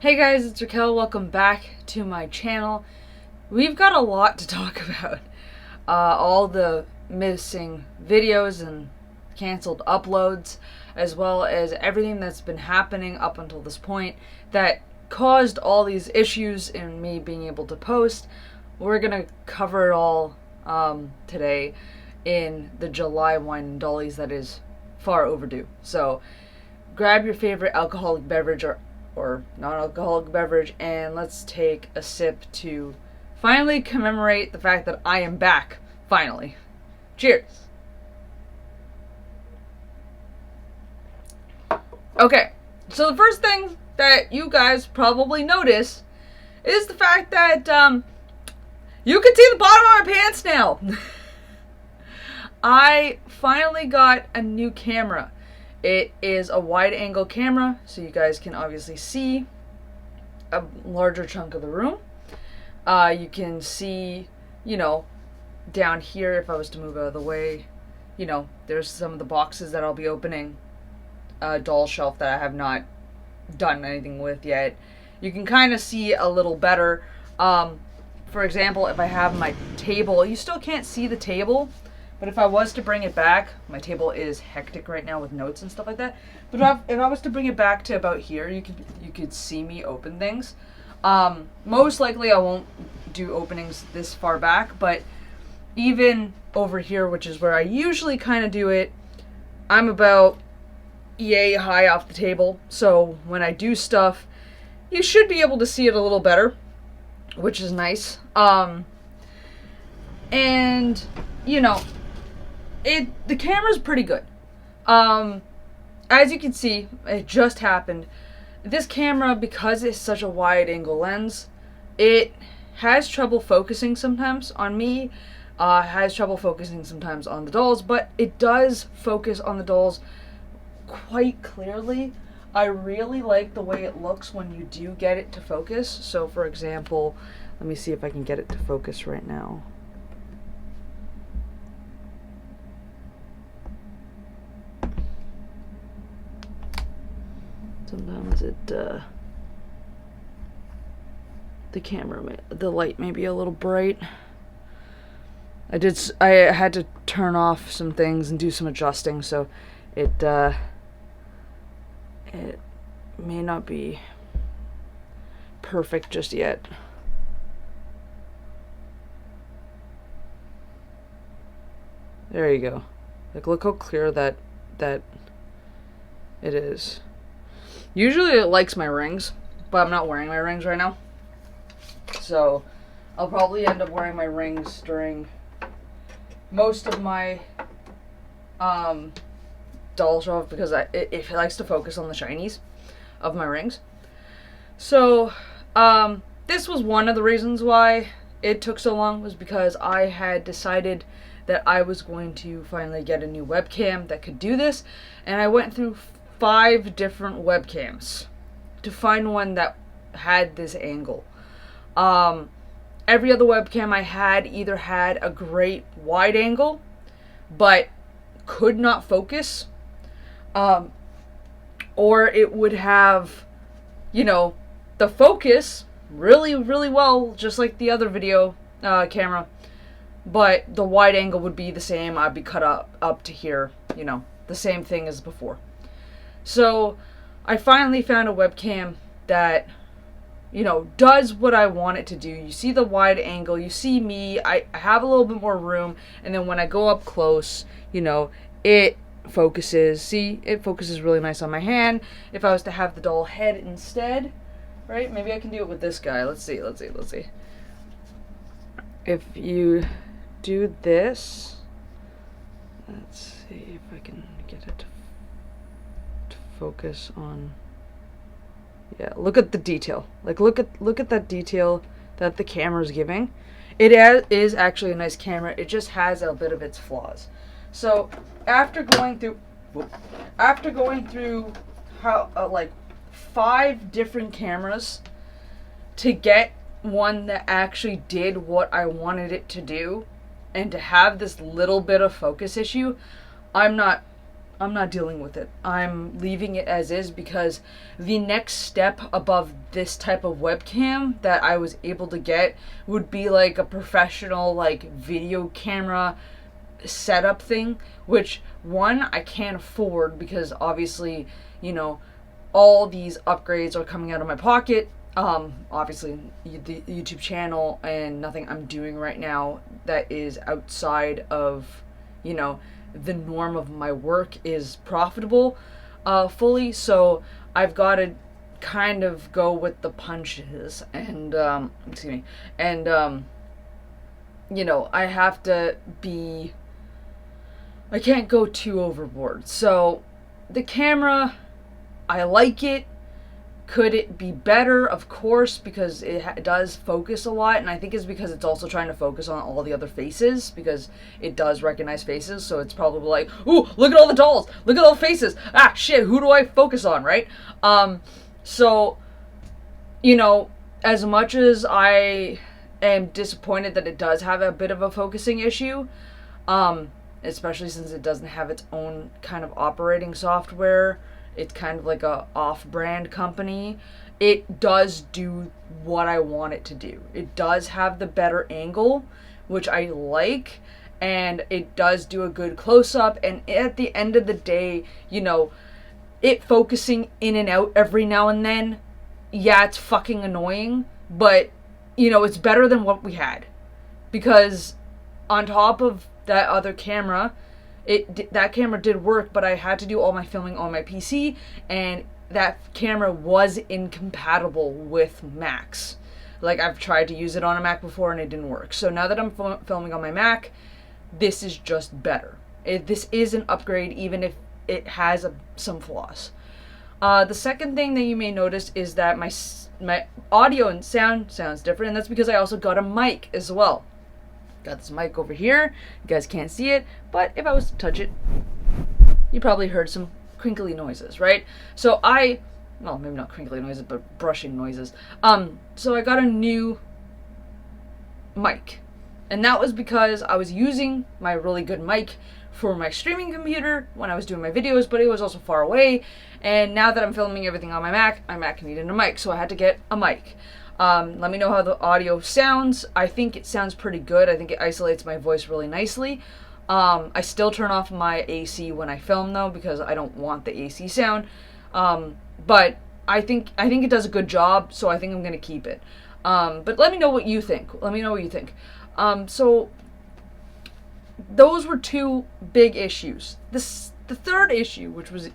Hey guys, it's Raquel. Welcome back to my channel. We've got a lot to talk about. All the missing videos and canceled uploads, as well as everything that's been happening up until this point that caused all these issues in me being able to post. We're gonna cover it all today in the July wine and Dollies that is far overdue. So grab your favorite alcoholic beverage or non-alcoholic beverage, and let's take a sip to finally commemorate the fact that I am back, finally. Cheers! Okay, so the first thing that you guys probably notice is the fact that you can see the bottom of my pants now. I finally got a new camera. It is a wide angle camera, so you guys can obviously see a larger chunk of the room. You can see, down here, if I was to move out of the way, there's some of the boxes that I'll be opening. A doll shelf that I have not done anything with yet. You can kind of see a little better. For example, if I have my table, you still can't see the table. But if I was to bring it back, my table is hectic right now with notes and stuff like that. But if I was to bring it back to about here, you could see me open things. Most likely I won't do openings this far back, but even over here, which is where I usually kind of do it, I'm about yay high off the table. So when I do stuff, you should be able to see it a little better, which is nice. And the camera's pretty good. As you can see, it just happened. This camera, because it's such a wide angle lens, it has trouble focusing sometimes on me, has trouble focusing sometimes on the dolls, but it does focus on the dolls quite clearly. I really like the way it looks when you do get it to focus. So for example, let me see if I can get it to focus right now. Sometimes the light may be a little bright. I had to turn off some things and do some adjusting, so it may not be perfect just yet. There you go. Like, look how clear that it is. Usually it likes my rings, but I'm not wearing my rings right now. So I'll probably end up wearing my rings during most of my doll show because it likes to focus on the shinies of my rings. So this was one of the reasons why it took so long, was because I had decided that I was going to finally get a new webcam that could do this, and I went through 5 different webcams to find one that had this angle. Every other webcam I had either had a great wide angle but could not focus, or it would have, the focus really, really well, just like the other video camera, but the wide angle would be the same. I'd be cut up to here, the same thing as before. So I finally found a webcam that, does what I want it to do. You see the wide angle, you see me, I have a little bit more room, and then when I go up close, it focuses. See, it focuses really nice on my hand. If I was to have the doll head instead, right? Maybe I can do it with this guy. Let's see. If you do this, let's see if I can get it to focus on. Yeah, look at the detail. Like, look at that detail that the camera's giving. It is actually a nice camera. It just has a bit of its flaws. So after going through how 5 different cameras to get one that actually did what I wanted it to do, and to have this little bit of focus issue, I'm not I'm not dealing with it. I'm leaving it as is, because the next step above this type of webcam that I was able to get would be like a professional like video camera setup thing, which one, I can't afford, because obviously, you know, all these upgrades are coming out of my pocket. Obviously the YouTube channel, and nothing I'm doing right now that is outside of, you know, the norm of my work is profitable fully, so I've got to kind of go with the punches, and excuse me, and you know, I have to be, I can't go too overboard. So the camera, I like it. Could it be better? Of course, because it does focus a lot, and I think it's because it's also trying to focus on all the other faces, because it does recognize faces, so it's probably like, ooh, look at all the dolls! Look at all the faces! Ah, shit, who do I focus on, right? So, you know, as much as I am disappointed that it does have a bit of a focusing issue, especially since it doesn't have its own kind of operating software, it's kind of like a off-brand company, it does do what I want it to do. It does have the better angle, which I like, and it does do a good close-up, and at the end of the day, you know, it focusing in and out every now and then, yeah, it's fucking annoying, but, you know, it's better than what we had. Because on top of that other camera, that camera did work, but I had to do all my filming on my PC, and that camera was incompatible with Macs. Like, I've tried to use it on a Mac before and it didn't work. So now that I'm filming on my Mac, this is just better. This is an upgrade, even if it has some flaws. The second thing that you may notice is that my audio and sound sounds different, and that's because I also got a mic as well. Got this mic over here. You guys can't see it, but if I was to touch it, you probably heard some crinkly noises, right? So well, maybe not crinkly noises, but brushing noises. So I got a new mic, and that was because I was using my really good mic for my streaming computer when I was doing my videos, but it was also far away, and now that I'm filming everything on my Mac needed a mic, so I had to get a mic. Let me know how the audio sounds. I think it sounds pretty good. I think it isolates my voice really nicely. I still turn off my AC when I film, though, because I don't want the AC sound. But I think it does a good job, so I think I'm gonna keep it. But let me know what you think. So those were two big issues. The third issue, which was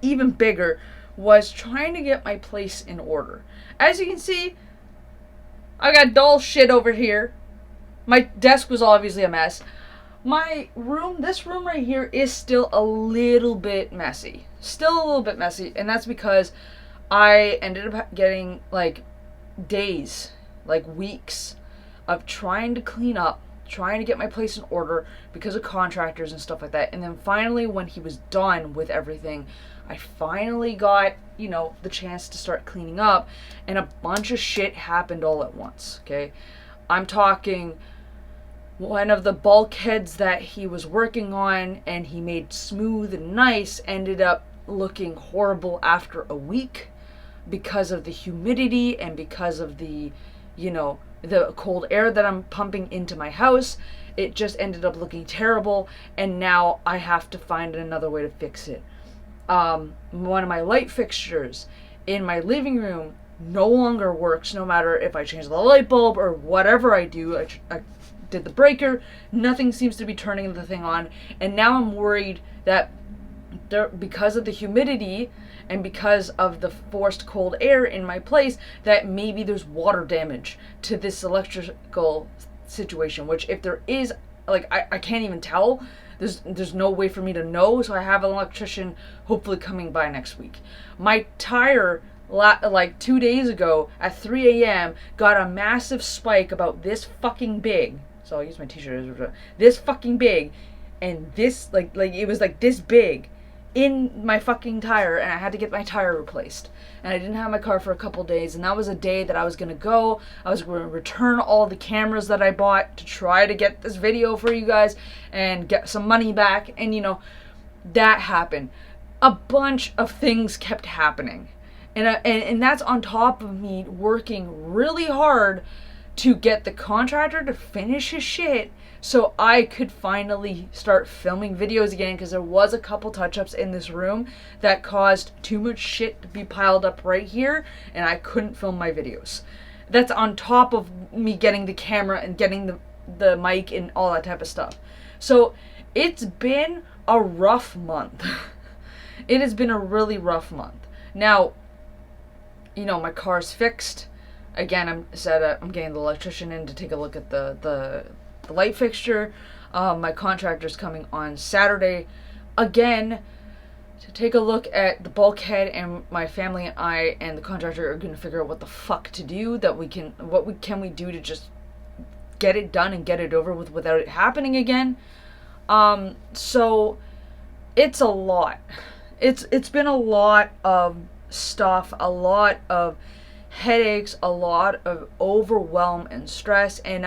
even bigger, was trying to get my place in order. As you can see, I got doll shit over here. My desk was obviously a mess. My room, this room right here, is still a little bit messy. And that's because I ended up getting, like, days, like weeks, of trying to clean up, trying to get my place in order because of contractors and stuff like that. And then finally, when he was done with everything, I finally got, you know, the chance to start cleaning up, and a bunch of shit happened all at once, okay? I'm talking one of the bulkheads that he was working on and he made smooth and nice ended up looking horrible after a week because of the humidity and because of the, you know, the cold air that I'm pumping into my house. It just ended up looking terrible, and now I have to find another way to fix it. One of my light fixtures in my living room no longer works, no matter if I change the light bulb or whatever I do. I did the breaker, nothing seems to be turning the thing on, and now I'm worried that because of the humidity and because of the forced cold air in my place, that maybe there's water damage to this electrical situation, which if there is, like, I can't even tell. There's no way for me to know, so I have an electrician hopefully coming by next week. My tire, like 2 days ago at 3 a.m. got a massive spike about this fucking big. So I'll use my t-shirt as this fucking big, and this like it was like this big in my fucking tire, and I had to get my tire replaced. And I didn't have my car for a couple days, and that was a day that I was gonna go. I was going to return all the cameras that I bought to try to get this video for you guys and get some money back. And, you know, that happened. A bunch of things kept happening. And that's on top of me working really hard to get the contractor to finish his shit so I could finally start filming videos again, because there was a couple touch-ups in this room that caused too much shit to be piled up right here, and I couldn't film my videos. That's on top of me getting the camera and getting the mic and all that type of stuff. So it's been a rough month. It has been a really rough month. Now, you know, my car's fixed. Again, I'm getting the electrician in to take a look at the light fixture. My contractor's coming on Saturday again to take a look at the bulkhead, and my family and I and the contractor are going to figure out what the fuck to do, what can we do to just get it done and get it over with without it happening again. So it's a lot. It's been a lot of stuff, a lot of headaches, a lot of overwhelm and stress, and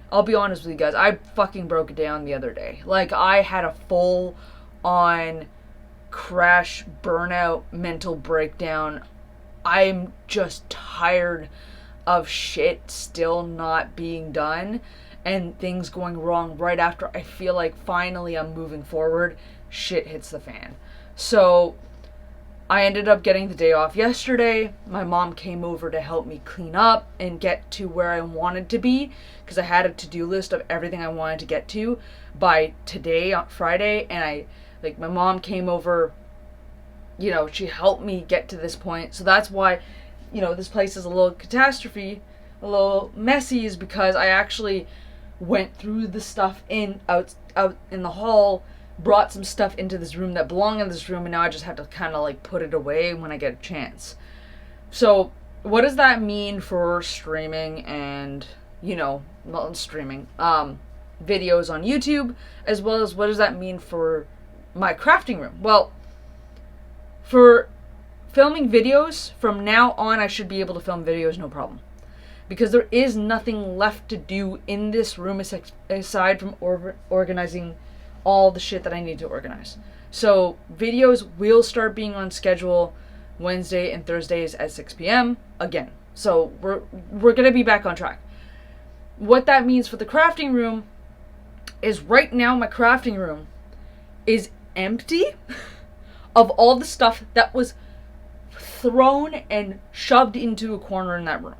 I'll be honest with you guys, I fucking broke it down the other day. Like, I had a full on crash, burnout, mental breakdown. I'm just tired of shit still not being done and things going wrong right after I feel like finally I'm moving forward. Shit hits the fan. So I ended up getting the day off yesterday. My mom came over to help me clean up and get to where I wanted to be, because I had a to-do list of everything I wanted to get to by today, on Friday, and my mom came over, you know, she helped me get to this point. So that's why, you know, this place is a little catastrophe, a little messy, is because I actually went through the stuff out in the hall, brought some stuff into this room that belonged in this room, and now I just have to kind of like put it away when I get a chance. So what does that mean for streaming and, you know, not streaming, videos on YouTube, as well as what does that mean for my crafting room? Well, for filming videos, from now on I should be able to film videos no problem, because there is nothing left to do in this room aside from organizing all the shit that I need to organize. So videos will start being on schedule Wednesday and Thursdays at 6 p.m. again. So we're gonna be back on track. What that means for the crafting room is right now my crafting room is empty of all the stuff that was thrown and shoved into a corner in that room.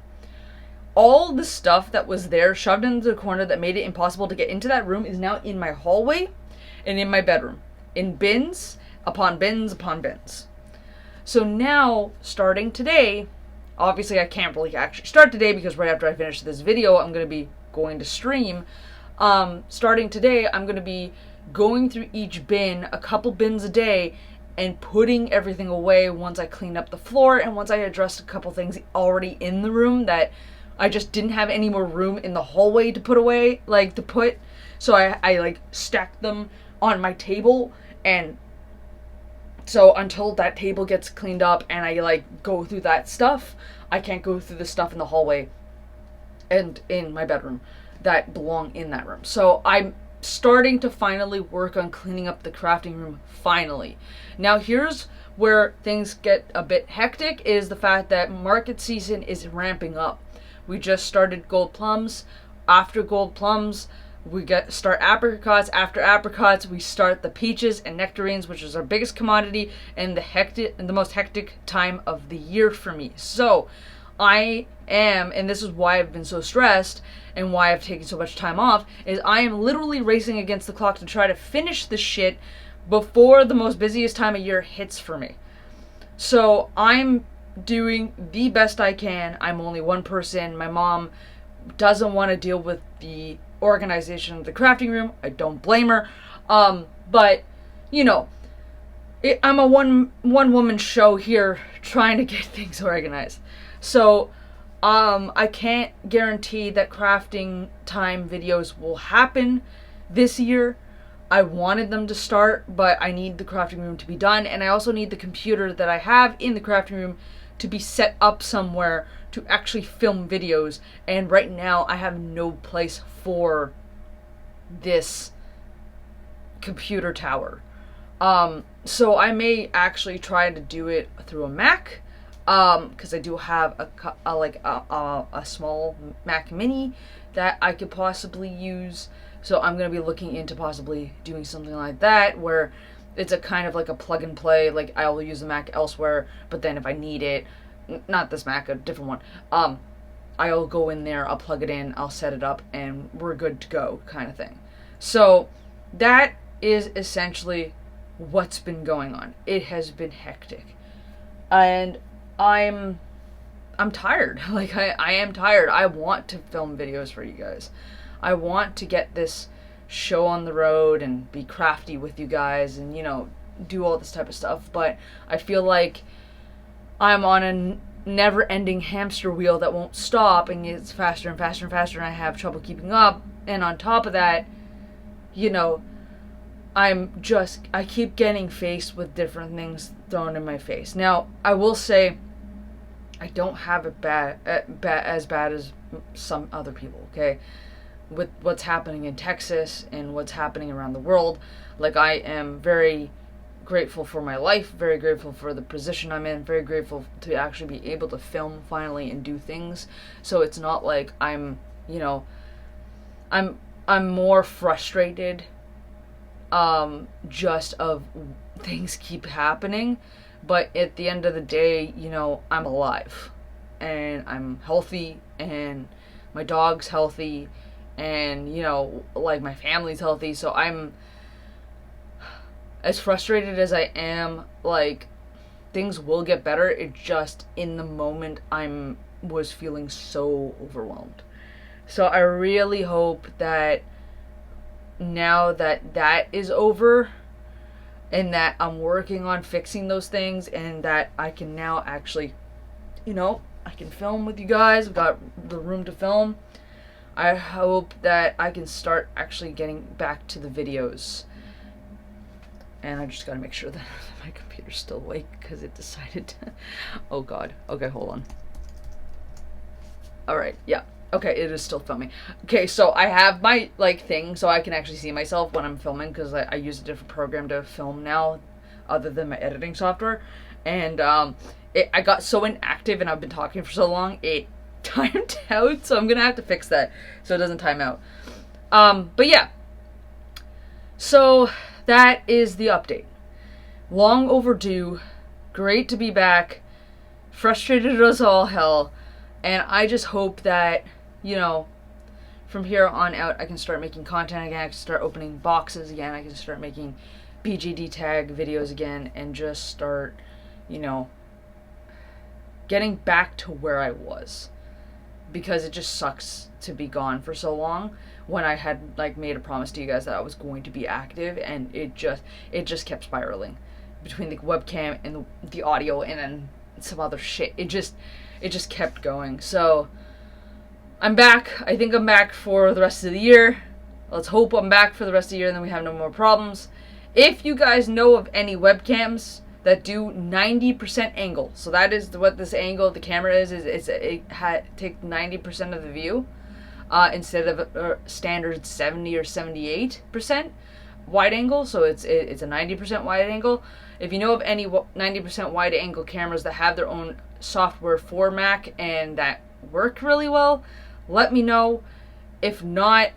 All the stuff that was there shoved into the corner that made it impossible to get into that room is now in my hallway and in my bedroom, in bins upon bins upon bins. So now, starting today, obviously I can't really actually start today because right after I finish this video, I'm going to be going to stream. Starting today, I'm going to be going through each bin, a couple bins a day, and putting everything away once I clean up the floor and once I addressed a couple things already in the room that I just didn't have any more room in the hallway to put away, so I like stacked them on my table, and so until that table gets cleaned up and I like go through that stuff, I can't go through the stuff in the hallway and in my bedroom that belong in that room. So I'm starting to finally work on cleaning up the crafting room finally. Now here's where things get a bit hectic, is the fact that market season is ramping up. We just started gold plums. After gold plums, we start apricots. After apricots, we start the peaches and nectarines, which is our biggest commodity and the most hectic time of the year for me. So I am, and this is why I've been so stressed and why I've taken so much time off, is I am literally racing against the clock to try to finish this shit before the most busiest time of year hits for me. So I'm doing the best I can. I'm only one person. My mom doesn't want to deal with the organization of the crafting room. I don't blame her. But you know, I'm a one woman show here trying to get things organized. So I can't guarantee that crafting time videos will happen this year. I wanted them to start, but I need the crafting room to be done, and I also need the computer that I have in the crafting room to be set up somewhere to actually film videos, and right now I have no place for this computer tower. So I may actually try to do it through a Mac, because I do have a small Mac Mini that I could possibly use. So I'm gonna be looking into possibly doing something like that, where it's a kind of like a plug and play. Like I'll use the Mac elsewhere, but then if I need it, not this Mac, a different one, I'll go in there, I'll plug it in, I'll set it up, and we're good to go, kind of thing. So that is essentially what's been going on. It has been hectic, and I'm tired. Like I am tired. I want to film videos for you guys. I want to get this show on the road and be crafty with you guys, and do all this type of stuff, but I feel like I'm on a never-ending hamster wheel that won't stop, and it's faster and faster and faster, and I have trouble keeping up. And on top of that, I keep getting faced with different things thrown in my face. Now, I will say, I don't have it as bad as some other people, okay? With what's happening in Texas and what's happening around the world, like, I am very grateful for my life, very grateful for the position I'm in, very grateful to actually be able to film finally and do things. So it's not like I'm more frustrated just of things keep happening, but at the end of the day, I'm alive and I'm healthy and my dog's healthy and like my family's healthy. So I'm as frustrated as I am, like, things will get better. It just, in the moment, was feeling so overwhelmed. So I really hope that now that is over, and that I'm working on fixing those things, and that I can now actually, I can film with you guys. I've got the room to film. I hope that I can start actually getting back to the videos. And I just gotta make sure that my computer's still awake, because it decided to... Oh god. Okay, hold on. Alright, yeah. Okay, it is still filming. Okay, so I have my, thing, so I can actually see myself when I'm filming, because I use a different program to film now, other than my editing software. And, I got so inactive, and I've been talking for so long, it timed out, so I'm gonna have to fix that, so it doesn't time out. But yeah. So... that is the update. Long overdue. Great to be back. Frustrated as all hell. And I just hope that, from here on out, I can start making content again. I can start opening boxes again. I can start making BGD tag videos again. And just start, getting back to where I was. Because it just sucks to be gone for so long, when I had made a promise to you guys that I was going to be active, and it just kept spiraling between the webcam and the audio and then some other shit. It just kept going. So I'm back. I think I'm back for the rest of the year. Let's hope I'm back for the rest of the year, and then we have no more problems. If you guys know of any webcams that do 90% angle, so that is what this angle of the camera is it takes 90% of the view, instead of a standard 70 or 78% wide angle, so it's a 90% wide angle. If you know of any 90% wide angle cameras that have their own software for Mac and that work really well, let me know. If not,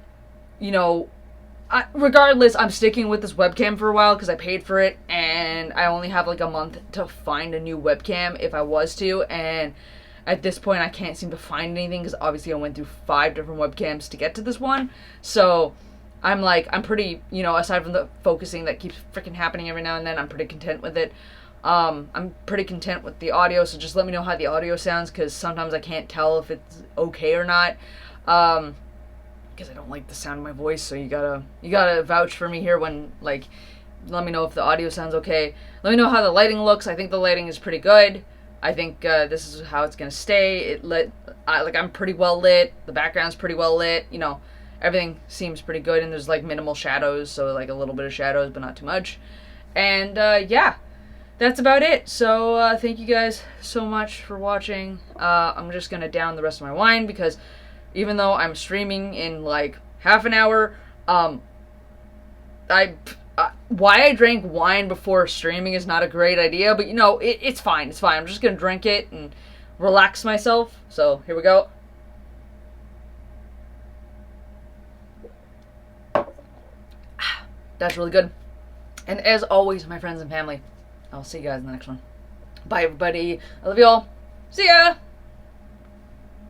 regardless, I'm sticking with this webcam for a while because I paid for it, and I only have a month to find a new webcam if I was to, and at this point I can't seem to find anything because obviously I went through 5 different webcams to get to this one. So I'm pretty, aside from the focusing that keeps freaking happening every now and then, I'm pretty content with it. I'm pretty content with the audio, so just let me know how the audio sounds, because sometimes I can't tell if it's okay or not. Because I don't like the sound of my voice, so you gotta vouch for me here when, let me know if the audio sounds okay. Let me know how the lighting looks. I think the lighting is pretty good. I think this is how it's gonna stay. I'm pretty well lit. The background's pretty well lit. Everything seems pretty good, and there's minimal shadows, so a little bit of shadows, but not too much. And yeah, that's about it. So thank you guys so much for watching. I'm just gonna down the rest of my wine, because even though I'm streaming in half an hour, why I drank wine before streaming is not a great idea, but you know, it's fine. It's fine. I'm just gonna drink it and relax myself. So here we go. That's really good. And as always, my friends and family, I'll see you guys in the next one. Bye, everybody. I love you all. See ya!